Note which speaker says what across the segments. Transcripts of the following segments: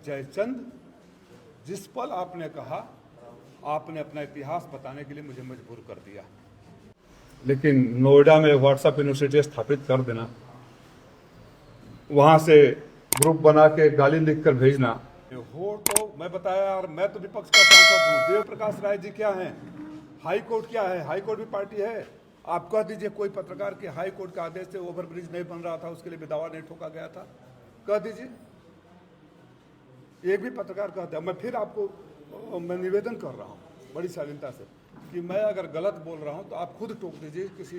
Speaker 1: जयचंद, जिस पल आपने कहा, आपने अपना इतिहास बताने के लिए मुझे मजबूर कर दिया। लेकिन नोएडा में व्हाट्सएप यूनिवर्सिटी स्थापित कर देना, वहां से ग्रुप बना के गाली लिखकर भेजना हो, तो मैं बताया यार, मैं तो विपक्ष का सांसद हूँ। देव प्रकाश राय जी क्या हैं, हाई कोर्ट क्या है, हाई कोर्ट भी पार्टी है। आप कह दीजिए कोई पत्रकार के हाई कोर्ट के आदेश से ओवरब्रिज नहीं बन रहा था, उसके लिए दावा नहीं ठोका गया था, कह दीजिए। एक भी पत्रकार कहता है। मैं फिर आपको मैं निवेदन कर रहा हूँ बड़ी शालीनता से कि मैं अगर गलत बोल रहा हूँ तो आप खुद टोक दीजिए, किसी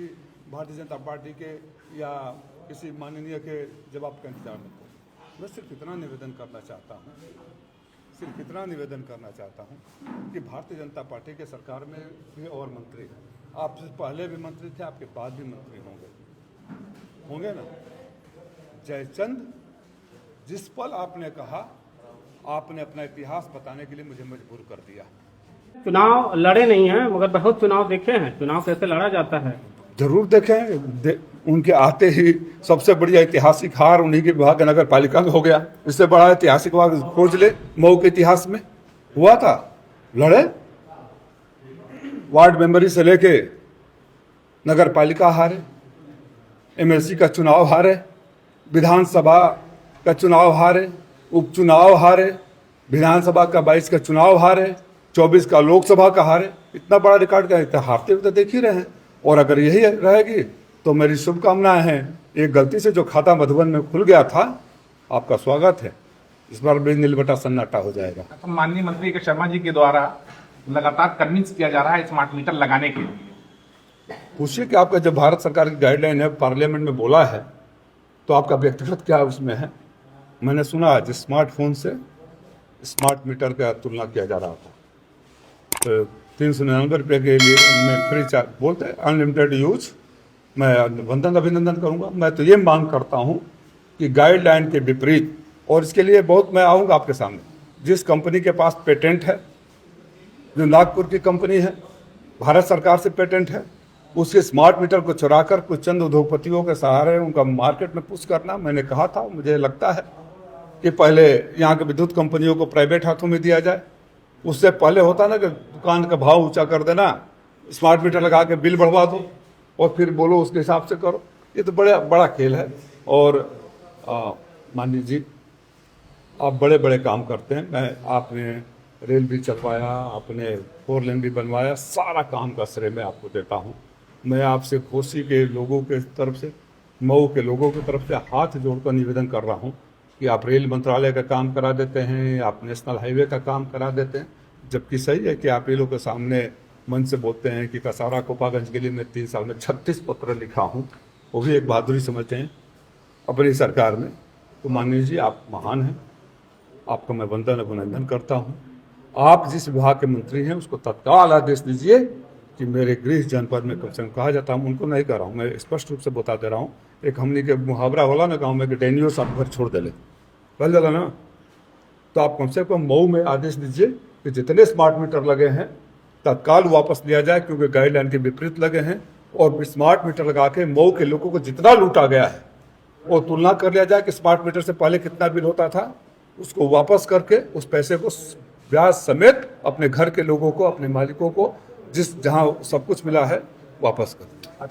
Speaker 1: भारतीय जनता पार्टी के या किसी माननीय के जवाब का इंतजार मत करो। मैं सिर्फ इतना निवेदन करना चाहता हूँ, कि भारतीय जनता पार्टी के सरकार में भी और मंत्री हैं। आपसे पहले भी मंत्री थे, आपके बाद भी मंत्री होंगे ना। जयचंद, जिस पल आपने कहा, आपने अपना इतिहास बताने के लिए मुझे मजबूर कर दिया।
Speaker 2: चुनाव लड़े नहीं हैं, मगर बहुत चुनाव देखे हैं। चुनाव कैसे लड़ा जाता है
Speaker 1: जरूर देखें। उनके आते ही सबसे बड़ी ऐतिहासिक हार उन्हीं के विभाग नगर पालिका में हो गया। इससे बड़ा ऐतिहासिक वार खोज ले मऊ के इतिहास में हुआ था। लड़े, वार्ड मेंबरी से लेके नगर पालिका हारे, एमएलसी का चुनाव हारे, विधानसभा का चुनाव हारे, उपचुनाव हारे, विधानसभा का 22 का चुनाव हारे, 24 का लोकसभा का हारे। इतना बड़ा रिकॉर्ड का हारते हुए तो देख ही रहे हैं। और अगर यही रहेगी तो मेरी शुभकामनाएं हैं। एक गलती से जो खाता मधुबन में खुल गया था, आपका स्वागत है। इस बार भी नीलबटा सन्नाटा हो जाएगा।
Speaker 3: तो माननीय मंत्री के शर्मा जी के द्वारा लगातार कन्विंस किया जा रहा है स्मार्ट मीटर लगाने के लिए।
Speaker 1: पूछिए कि आपका जब भारत सरकार की गाइडलाइन है, पार्लियामेंट में बोला है, तो आपका व्यक्तिगत क्या उसमें है। मैंने सुना है स्मार्टफोन से स्मार्ट मीटर का तुलना किया जा रहा था, तो 399 रुपये के लिए मैं फ्री चार्ज बोलते हैं, अनलिमिटेड यूज। मैं अभिनंदन करूंगा। मैं तो ये मांग करता हूं कि गाइडलाइन के विपरीत, और इसके लिए बहुत मैं आऊंगा आपके सामने, जिस कंपनी के पास पेटेंट है, जो नागपुर की कंपनी है, भारत सरकार से पेटेंट है, उसके स्मार्ट मीटर को चुराकर कुछ चंद उद्योगपतियों के सहारे उनका मार्केट में पुश करना। मैंने कहा था, मुझे लगता है कि पहले यहाँ के विद्युत कंपनियों को प्राइवेट हाथों में दिया जाए। उससे पहले होता ना कि दुकान का भाव ऊंचा कर देना, स्मार्ट मीटर लगा के बिल बढ़वा दो और फिर बोलो उसके हिसाब से करो। ये तो बड़ा खेल है। और माननीय जी, आप बड़े बड़े काम करते हैं। आपने रेल भी चलवाया, आपने 4 लेन भी बनवाया, सारा काम का श्रेय मैं आपको देता हूँ। मैं आपसे कोसी के लोगों के तरफ से, मऊ के लोगों की तरफ से हाथ जोड़कर निवेदन कर रहा हूँ कि आप रेल मंत्रालय का काम करा देते हैं, आप नेशनल हाईवे का काम करा देते हैं। जबकि सही है कि आप ये लोग के सामने मन से बोलते हैं कि कसारा कोपागंज के लिए मैं 3 साल में 36 पत्र लिखा हूँ, वो भी एक बहादुरी समझते हैं अपनी सरकार में। तो माननीय जी, आप महान हैं, आपका मैं अभिनंदन करता हूँ। आप जिस विभाग के मंत्री हैं उसको तत्काल आदेश दीजिए कि मेरे गृह जनपद में कम से कम कहा जाता हूँ, उनको नहीं कर रहा हूँ, मैं स्पष्ट रूप से बता दे रहा हूँ। एक हमने के मुहावरा होला ना गाँव में कि डेनियो साहब घर छोड़ दे ले, बल जला ना। तो आप कम से कम मऊ में आदेश दीजिए कि जितने स्मार्ट मीटर लगे हैं तत्काल वापस लिया जाए, क्योंकि गाइडलाइन के विपरीत लगे हैं। और स्मार्ट मीटर लगा के मऊ के लोगों को जितना लूटा गया है वो तुलना कर लिया जाए कि स्मार्ट मीटर से पहले कितना बिल होता था, उसको वापस करके उस पैसे को ब्याज समेत अपने घर के लोगों को, अपने मालिकों को, जहाँ सब कुछ मिला है, वापस करें।